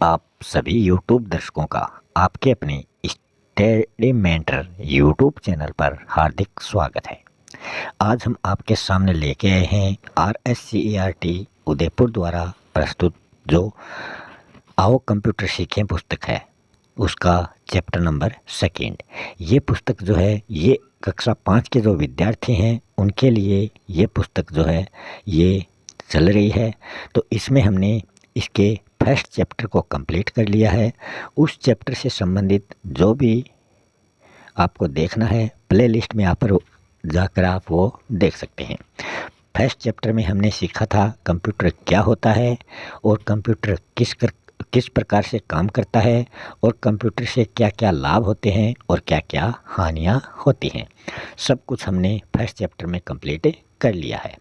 आप सभी YouTube दर्शकों का आपके अपने स्टडी मेंटर YouTube चैनल पर हार्दिक स्वागत है। आज हम आपके सामने लेके आए हैं RSCERT उदयपुर द्वारा प्रस्तुत जो आओ कंप्यूटर सीखें पुस्तक है, उसका चैप्टर नंबर 2। ये पुस्तक जो है ये कक्षा 5 के जो विद्यार्थी हैं उनके लिए ये पुस्तक जो है ये चल रही है। तो इसमें हमने इसके फर्स्ट चैप्टर को कंप्लीट कर लिया है। उस चैप्टर से संबंधित जो भी आपको देखना है प्लेलिस्ट में यहाँ पर जाकर आप वो देख सकते हैं। फर्स्ट चैप्टर में हमने सीखा था कंप्यूटर क्या होता है और कंप्यूटर किस प्रकार से काम करता है और कंप्यूटर से क्या क्या लाभ होते हैं और क्या क्या हानियाँ होती हैं। सब कुछ हमने फर्स्ट चैप्टर में कंप्लीट कर लिया है।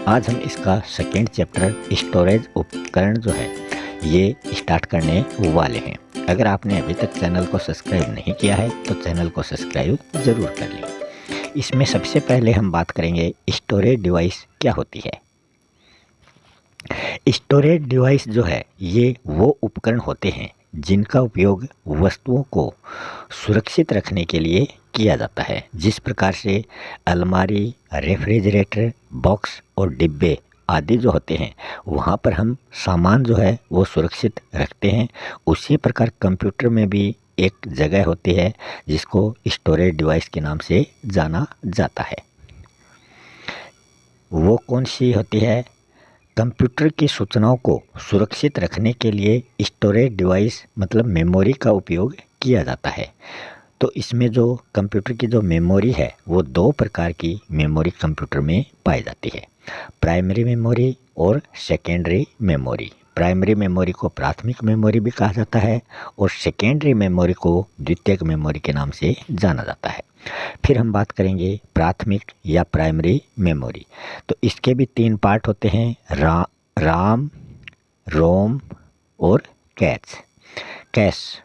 आज हम इसका सेकेंड चैप्टर स्टोरेज उपकरण जो है ये स्टार्ट करने वाले हैं। अगर आपने अभी तक चैनल को सब्सक्राइब नहीं किया है तो चैनल को सब्सक्राइब ज़रूर कर लें। इसमें सबसे पहले हम बात करेंगे स्टोरेज डिवाइस क्या होती है। स्टोरेज डिवाइस जो है ये वो उपकरण होते हैं जिनका उपयोग वस्तुओं को सुरक्षित रखने के लिए किया जाता है। जिस प्रकार से अलमारी, रेफ्रिजरेटर, बॉक्स और डिब्बे आदि जो होते हैं वहाँ पर हम सामान जो है वो सुरक्षित रखते हैं, उसी प्रकार कंप्यूटर में भी एक जगह होती है जिसको स्टोरेज डिवाइस के नाम से जाना जाता है। वो कौन सी होती है? कंप्यूटर की सूचनाओं को सुरक्षित रखने के लिए स्टोरेज डिवाइस मतलब मेमोरी का उपयोग किया जाता है। तो इसमें जो कंप्यूटर की जो मेमोरी है वो दो प्रकार की मेमोरी कंप्यूटर में पाई जाती है, प्राइमरी मेमोरी और सेकेंडरी मेमोरी। प्राइमरी मेमोरी को प्राथमिक मेमोरी भी कहा जाता है और सेकेंडरी मेमोरी को द्वितीयक मेमोरी के नाम से जाना जाता है। फिर हम बात करेंगे प्राथमिक या प्राइमरी मेमोरी। तो इसके भी 3 पार्ट होते हैं, राम, रोम और कैश।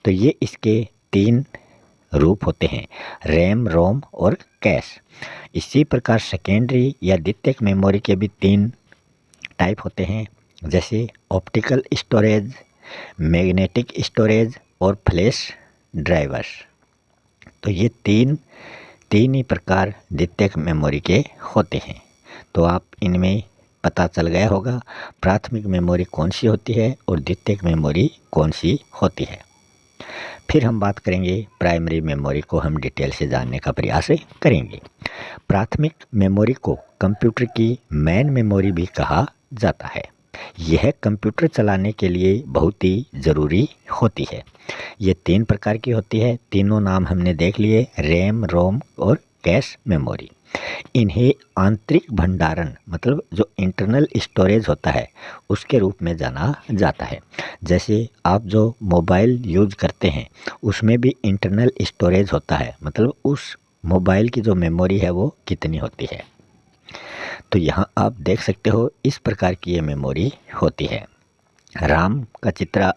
तो ये इसके 3 रूप होते हैं, रैम, रोम और कैश। इसी प्रकार सेकेंडरी या द्वितीयक मेमोरी के भी 3 टाइप होते हैं, जैसे ऑप्टिकल स्टोरेज, मैग्नेटिक स्टोरेज और फ्लैश ड्राइवर्स। तो ये तीन ही प्रकार द्वितीयक मेमोरी के होते हैं। तो आप इनमें पता चल गया होगा प्राथमिक मेमोरी कौन सी होती है और द्वितीयक मेमोरी कौन सी होती है। फिर हम बात करेंगे प्राइमरी मेमोरी को हम डिटेल से जानने का प्रयास करेंगे। प्राथमिक मेमोरी को कंप्यूटर की मेन मेमोरी भी कहा जाता है। यह कंप्यूटर चलाने के लिए बहुत ही ज़रूरी होती है। ये 3 प्रकार की होती है, तीनों नाम हमने देख लिए, रैम, रोम और कैश मेमोरी। इन्हें आंतरिक भंडारण मतलब जो इंटरनल स्टोरेज होता है उसके रूप में जाना जाता है। जैसे आप जो मोबाइल यूज करते हैं उसमें भी इंटरनल स्टोरेज होता है, मतलब उस मोबाइल की जो मेमोरी है वो कितनी होती है। तो यहाँ आप देख सकते हो इस प्रकार की ये मेमोरी होती है। राम का चित्र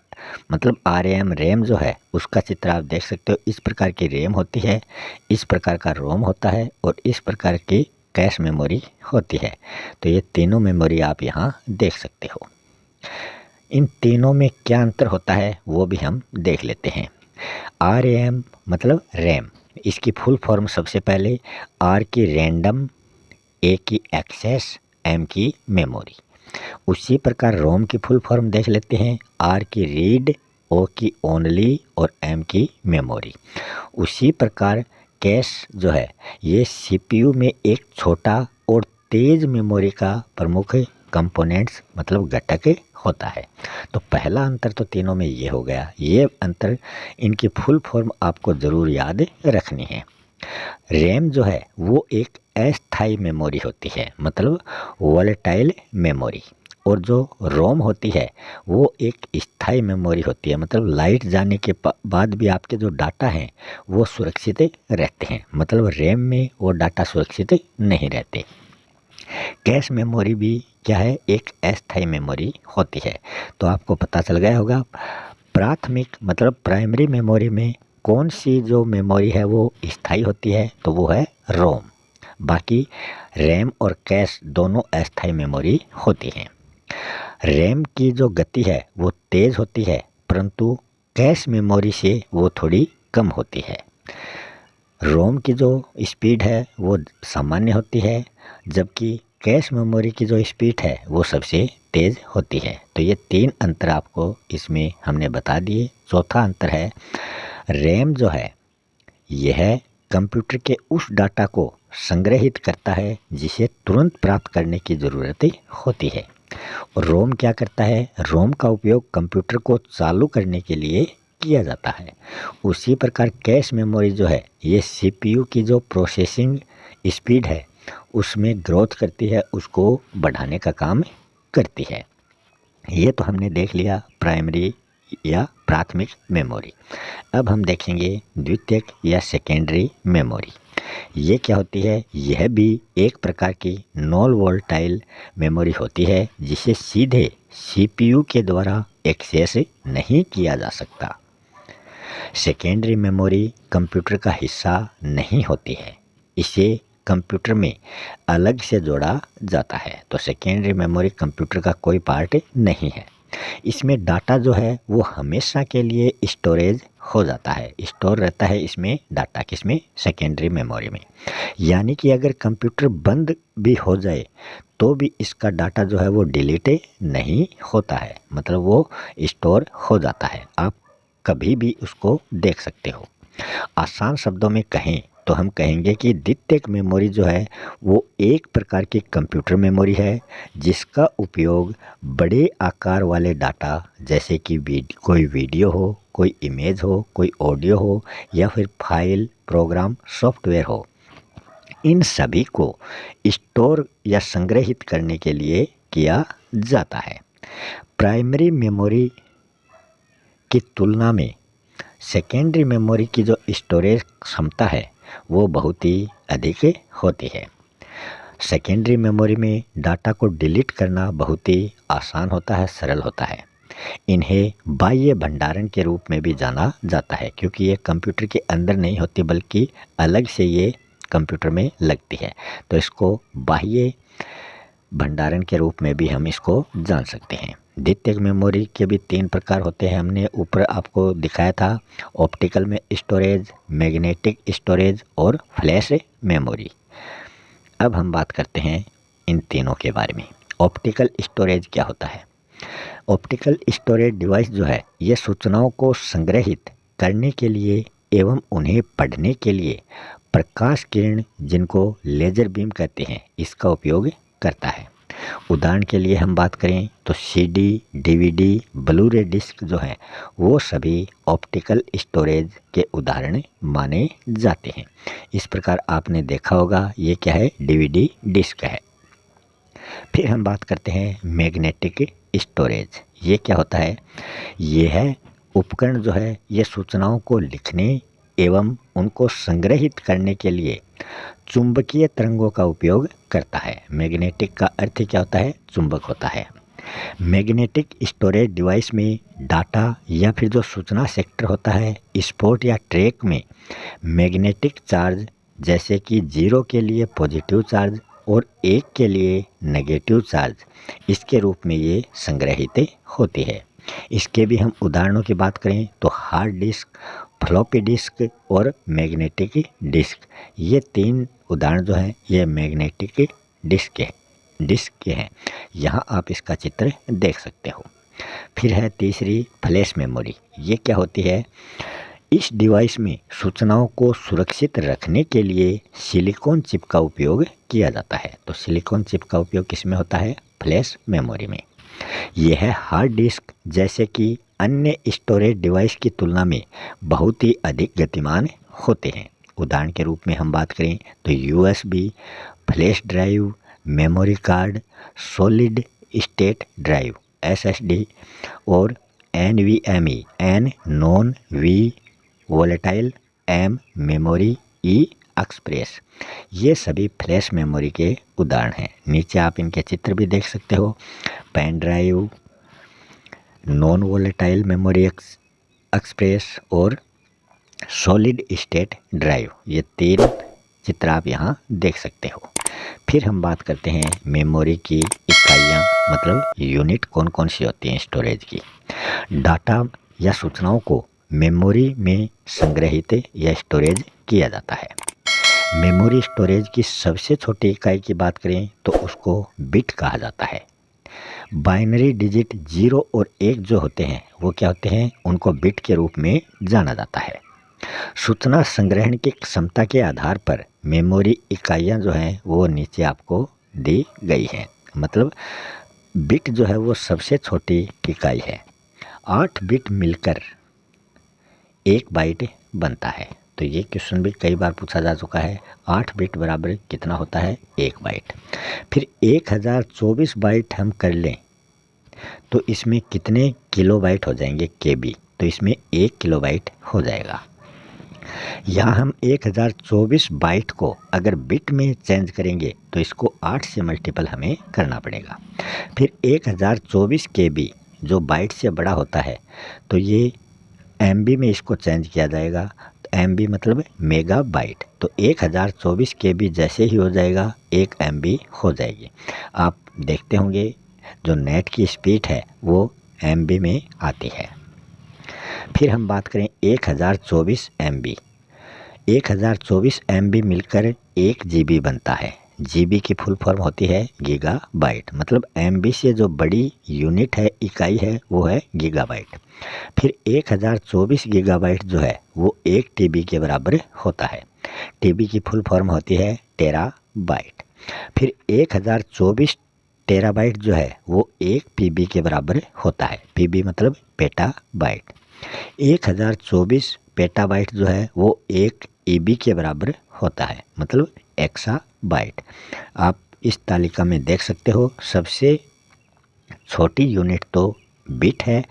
मतलब RM रैम जो है उसका चित्र आप देख सकते हो, इस प्रकार की रैम होती है, इस प्रकार का रोम होता है और इस प्रकार की कैश मेमोरी होती है। तो ये तीनों मेमोरी आप यहाँ देख सकते हो। इन तीनों में क्या अंतर होता है वो भी हम देख लेते हैं। RM मतलब रैम, इसकी फुल फॉर्म सबसे पहले R की रैंडम, A की एक्सेस, M की मेमोरी। उसी प्रकार रोम की फुल फॉर्म देख लेते हैं, R की रीड, O की ओनली और M की मेमोरी। उसी प्रकार कैश जो है ये CPU में एक छोटा और तेज मेमोरी का प्रमुख कंपोनेंट्स मतलब घटक होता है। तो पहला अंतर तो तीनों में ये हो गया। ये अंतर इनकी फुल फॉर्म आपको ज़रूर याद रखनी है। रैम जो है वो एक अस्थायी मेमोरी होती है मतलब वोलेटाइल मेमोरी, और जो रोम होती है वो एक स्थायी मेमोरी होती है, मतलब लाइट जाने के बाद भी आपके जो डाटा हैं वो सुरक्षित रहते हैं, मतलब रैम में वो डाटा सुरक्षित नहीं रहते। कैश मेमोरी भी क्या है, एक अस्थायी मेमोरी होती है। तो आपको पता चल गया होगा प्राथमिक मतलब प्राइमरी मेमोरी में कौन सी जो मेमोरी है वो स्थायी होती है, तो वो है रोम। बाकी रैम और कैश दोनों अस्थायी मेमोरी होती हैं। रैम की जो गति है वो तेज़ होती है, परंतु कैश मेमोरी से वो थोड़ी कम होती है। रोम की जो स्पीड है वो सामान्य होती है, जबकि कैश मेमोरी की जो स्पीड है वो सबसे तेज़ होती है। तो ये 3 अंतर आपको इसमें हमने बता दिए। चौथा अंतर है रैम जो है यह कंप्यूटर के उस डाटा को संग्रहित करता है जिसे तुरंत प्राप्त करने की ज़रूरत होती है। और रोम क्या करता है, रोम का उपयोग कंप्यूटर को चालू करने के लिए किया जाता है। उसी प्रकार कैश मेमोरी जो है ये सीपीयू की जो प्रोसेसिंग स्पीड है उसमें ग्रोथ करती है, उसको बढ़ाने का काम करती है। ये तो हमने देख लिया प्राइमरी या प्राथमिक मेमोरी। अब हम देखेंगे द्वितीयक या सेकेंडरी मेमोरी। ये क्या होती है, यह भी एक प्रकार की नॉन वोलेटाइल मेमोरी होती है जिसे सीधे सीपीयू के द्वारा एक्सेस नहीं किया जा सकता। सेकेंडरी मेमोरी कंप्यूटर का हिस्सा नहीं होती है, इसे कंप्यूटर में अलग से जोड़ा जाता है। तो सेकेंडरी मेमोरी कंप्यूटर का कोई पार्ट नहीं है। इसमें डाटा जो है वो हमेशा के लिए स्टोरेज हो जाता है, स्टोर रहता है इसमें डाटा, किसमें, सेकेंडरी मेमोरी में। यानी कि अगर कंप्यूटर बंद भी हो जाए तो भी इसका डाटा जो है वो डिलीट नहीं होता है, मतलब वो स्टोर हो जाता है, आप कभी भी उसको देख सकते हो। आसान शब्दों में कहें तो हम कहेंगे कि द्वितीयक मेमोरी जो है वो एक प्रकार की कंप्यूटर मेमोरी है जिसका उपयोग बड़े आकार वाले डाटा जैसे कि कोई वीडियो हो, कोई इमेज हो, कोई ऑडियो हो या फिर फाइल, प्रोग्राम, सॉफ्टवेयर हो, इन सभी को स्टोर या संग्रहित करने के लिए किया जाता है। प्राइमरी मेमोरी की तुलना में सेकेंडरी मेमोरी की जो स्टोरेज क्षमता है वो बहुत ही अधिक होती है। सेकेंडरी मेमोरी में डाटा को डिलीट करना बहुत ही आसान होता है, सरल होता है। इन्हें बाह्य भंडारण के रूप में भी जाना जाता है क्योंकि ये कंप्यूटर के अंदर नहीं होती बल्कि अलग से ये कंप्यूटर में लगती है, तो इसको बाह्य भंडारण के रूप में भी हम इसको जान सकते हैं। द्वितीयक मेमोरी के भी 3 प्रकार होते हैं, हमने ऊपर आपको दिखाया था, ऑप्टिकल में स्टोरेज, मैग्नेटिक स्टोरेज और फ्लैश मेमोरी। अब हम बात करते हैं इन तीनों के बारे में। ऑप्टिकल स्टोरेज क्या होता है? ऑप्टिकल स्टोरेज डिवाइस जो है ये सूचनाओं को संग्रहित करने के लिए एवं उन्हें पढ़ने के लिए प्रकाश किरण, जिनको लेजर बीम कहते हैं, इसका उपयोग करता है। उदाहरण के लिए हम बात करें तो सीडी, डीवीडी, ब्लू-रे डिस्क जो है वो सभी ऑप्टिकल स्टोरेज के उदाहरण माने जाते हैं। इस प्रकार आपने देखा होगा ये क्या है, डीवीडी डिस्क है। फिर हम बात करते हैं मैग्नेटिक स्टोरेज। ये क्या होता है? ये है उपकरण जो है ये सूचनाओं को लिखने एवं उनको संग्रहित करने के लिए चुंबकीय तरंगों का उपयोग करता है। मैग्नेटिक का अर्थ क्या होता है? चुंबक होता है। मैग्नेटिक स्टोरेज डिवाइस में डाटा या फिर जो सूचना सेक्टर होता है, स्पॉट या ट्रैक में मैग्नेटिक चार्ज जैसे कि 0 के लिए पॉजिटिव चार्ज और 1 के लिए नेगेटिव चार्ज, इसके रूप में ये संग्रहित होती है। इसके भी हम उदाहरणों की बात करें तो हार्ड डिस्क, फ्लॉपी डिस्क और मैग्नेटिक डिस्क, ये 3 उदाहरण जो हैं ये मैग्नेटिक डिस्क के हैं। यहाँ आप इसका चित्र देख सकते हो। फिर है तीसरी फ्लैश मेमोरी। ये क्या होती है? इस डिवाइस में सूचनाओं को सुरक्षित रखने के लिए सिलिकॉन चिप का उपयोग किया जाता है। तो सिलिकॉन चिप का उपयोग किसमें होता है? फ्लैश मेमोरी में। यह है हार्ड डिस्क जैसे कि अन्य स्टोरेज डिवाइस की तुलना में बहुत ही अधिक गतिमान होते हैं। उदाहरण के रूप में हम बात करें तो USB, flash drive, memory card, solid state drive SSD और NVMe N non V volatile M memory E express, ये सभी फ्लैश मेमोरी के उदाहरण हैं। नीचे आप इनके चित्र भी देख सकते हो। Pen drive, non volatile memory express और सॉलिड स्टेट ड्राइव, ये 3 चित्र आप यहाँ देख सकते हो। फिर हम बात करते हैं मेमोरी की इकाइयाँ, मतलब यूनिट कौन कौन सी होती हैं स्टोरेज की। डाटा या सूचनाओं को मेमोरी में संग्रहित या स्टोरेज किया जाता है। मेमोरी स्टोरेज की सबसे छोटी इकाई की बात करें तो उसको बिट कहा जाता है। बाइनरी डिजिट 0 और 1 जो होते हैं वो क्या होते हैं, उनको बिट के रूप में जाना जाता है। सूचना संग्रहण की क्षमता के आधार पर मेमोरी इकाइयाँ जो हैं वो नीचे आपको दी गई हैं। मतलब बिट जो है वो सबसे छोटी इकाई है। 8 बिट मिलकर 1 बाइट बनता है। तो ये क्वेश्चन भी कई बार पूछा जा चुका है। 8 बिट बराबर कितना होता है, 1 बाइट। फिर 1024 बाइट हम कर लें तो इसमें कितने किलोबाइट हो जाएंगे, केबी। तो इसमें 1 किलोबाइट हो जाएगा। यहाँ हम 1024 बाइट को अगर बिट में चेंज करेंगे तो इसको 8 से मल्टीपल हमें करना पड़ेगा। फिर 1024 केबी जो बाइट से बड़ा होता है तो ये एमबी में इसको चेंज किया जाएगा। तो एमबी मतलब मेगा बाइट। तो 1024 केबी जैसे ही हो जाएगा 1 एमबी हो जाएगी। आप देखते होंगे जो नेट की स्पीड है वो एमबी में आती है। फिर हम बात करें 1024 एमबी। 1024 एमबी मिलकर 1 जीबी बनता है। जीबी की फुल फॉर्म होती है गीगाबाइट। मतलब एमबी से जो बड़ी यूनिट है, इकाई है, वो है गीगाबाइट। फिर 1024 गीगाबाइट जो है वो 1 टीबी के बराबर होता है। टीबी की फुल फॉर्म होती है टेराबाइट। फिर 1024 टेराबाइट जो है वो 1 पीबी के बराबर होता है। पीबी मतलब पेटाबाइट। 1024 पेटाबाइट जो है वो 1 ईबी के बराबर होता है, मतलब एक्साबाइट। आप इस तालिका में देख सकते हो सबसे छोटी यूनिट तो बिट है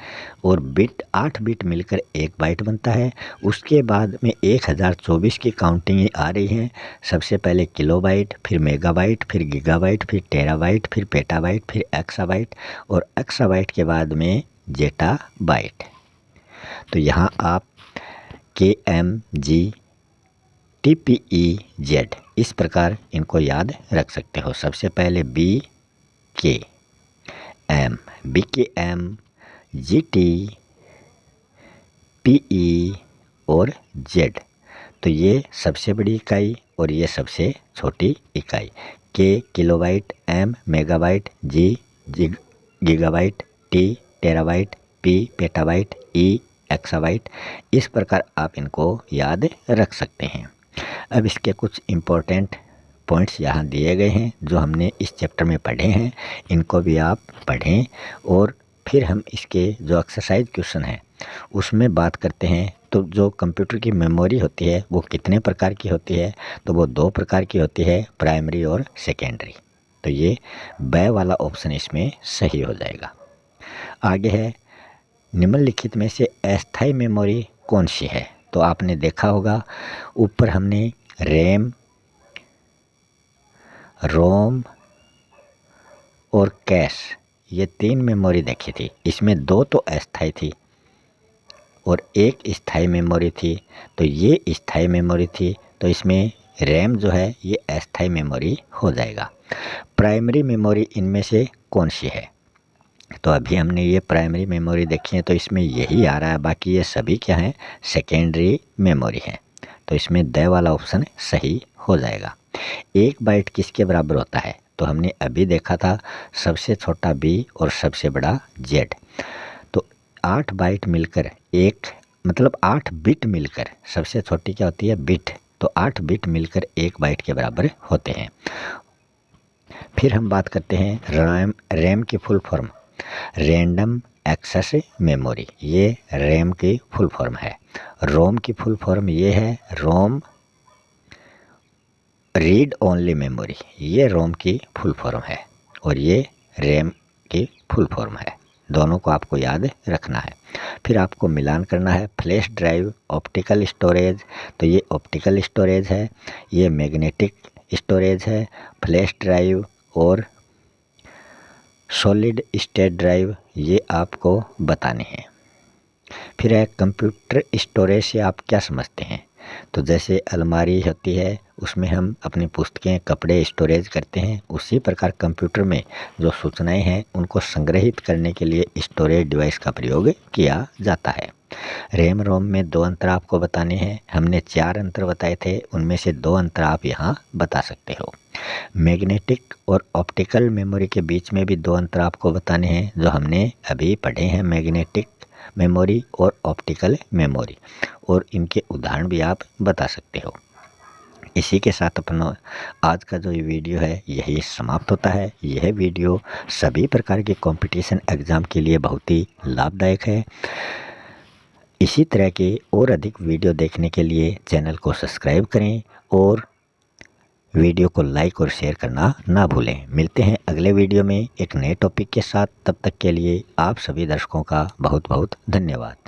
और बिट 8 बिट मिलकर 1 बाइट बनता है। उसके बाद में 1024 की काउंटिंग आ रही है। सबसे पहले किलोबाइट, फिर मेगाबाइट, फिर गीगाबाइट, फिर टेराबाइट, फिर पेटाबाइट, फिर एक्साबाइट और एक्साबाइट के बाद में जेटाबाइट। तो यहाँ आप KMG TPEZ इस प्रकार इनको याद रख सकते हो। सबसे पहले BKM GT PE और Z। तो ये सबसे बड़ी इकाई और ये सबसे छोटी इकाई। K kilobyte, M megabyte, G gigabyte, T terabyte, P petabyte, E exabyte. इस प्रकार आप इनको याद रख सकते हैं। अब इसके कुछ इम्पोर्टेंट पॉइंट्स यहाँ दिए गए हैं जो हमने इस चैप्टर में पढ़े हैं, इनको भी आप पढ़ें। और फिर हम इसके जो एक्सरसाइज क्वेश्चन हैं उसमें बात करते हैं। तो जो कंप्यूटर की मेमोरी होती है वो कितने प्रकार की होती है, तो वो 2 प्रकार की होती है, प्राइमरी और सेकेंडरी। तो ये ब वाला ऑप्शन इसमें सही हो जाएगा। आगे है निम्नलिखित में से अस्थायी मेमोरी कौन सी है। तो आपने देखा होगा ऊपर हमने रैम, रोम और कैश ये 3 मेमोरी देखी थी। इसमें 2 तो अस्थायी थी और 1 स्थायी मेमोरी थी। तो ये स्थायी मेमोरी थी, तो इसमें रैम जो है ये अस्थायी मेमोरी हो जाएगा। प्राइमरी मेमोरी इनमें से कौन सी है, तो अभी हमने ये प्राइमरी मेमोरी देखी है तो इसमें यही आ रहा है। बाकी ये सभी क्या हैं, सेकेंडरी मेमोरी हैं। तो इसमें द वाला ऑप्शन सही हो जाएगा। 1 बाइट किसके बराबर होता है, तो हमने अभी देखा था सबसे छोटा B और सबसे बड़ा Z। तो 8 बाइट मिलकर 1 मतलब 8 बिट मिलकर, सबसे छोटी क्या होती है, बिट। तो 8 बिट मिलकर 1 बाइट के बराबर होते हैं। फिर हम बात करते हैं रैम की full form random access memory. ये रैम की फुल फॉर्म है। रोम की फुल फॉर्म ये है रोम रीड ओनली मेमोरी। ये रोम की फुल फॉर्म है और ये रैम की फुल फॉर्म है। दोनों को आपको याद रखना है। फिर आपको मिलान करना है। फ्लैश ड्राइव, ऑप्टिकल स्टोरेज, तो ये ऑप्टिकल स्टोरेज है, ये मैग्नेटिक स्टोरेज है। फ्लैश ड्राइव और सॉलिड स्टेट ड्राइव ये आपको बताने हैं। फिर है कंप्यूटर स्टोरेज से आप क्या समझते हैं, तो जैसे अलमारी होती है उसमें हम अपनी पुस्तकें, कपड़े स्टोरेज करते हैं, उसी प्रकार कंप्यूटर में जो सूचनाएं हैं उनको संग्रहित करने के लिए स्टोरेज डिवाइस का प्रयोग किया जाता है। रैम रोम में 2 अंतर आपको बताने हैं। हमने 4 अंतर बताए थे, उनमें से 2 अंतर आप यहाँ बता सकते हो। मैग्नेटिक और ऑप्टिकल मेमोरी के बीच में भी 2 अंतर आपको बताने हैं, जो हमने अभी पढ़े हैं, मैग्नेटिक मेमोरी और ऑप्टिकल मेमोरी, और इनके उदाहरण भी आप बता सकते हो। इसी के साथ अपना आज का जो ये वीडियो है यही समाप्त होता है। यह वीडियो सभी प्रकार के कंपटीशन एग्ज़ाम के लिए बहुत ही लाभदायक है। इसी तरह के और अधिक वीडियो देखने के लिए चैनल को सब्सक्राइब करें और वीडियो को लाइक और शेयर करना ना भूलें। मिलते हैं अगले वीडियो में एक नए टॉपिक के साथ। तब तक के लिए आप सभी दर्शकों का बहुत बहुत धन्यवाद।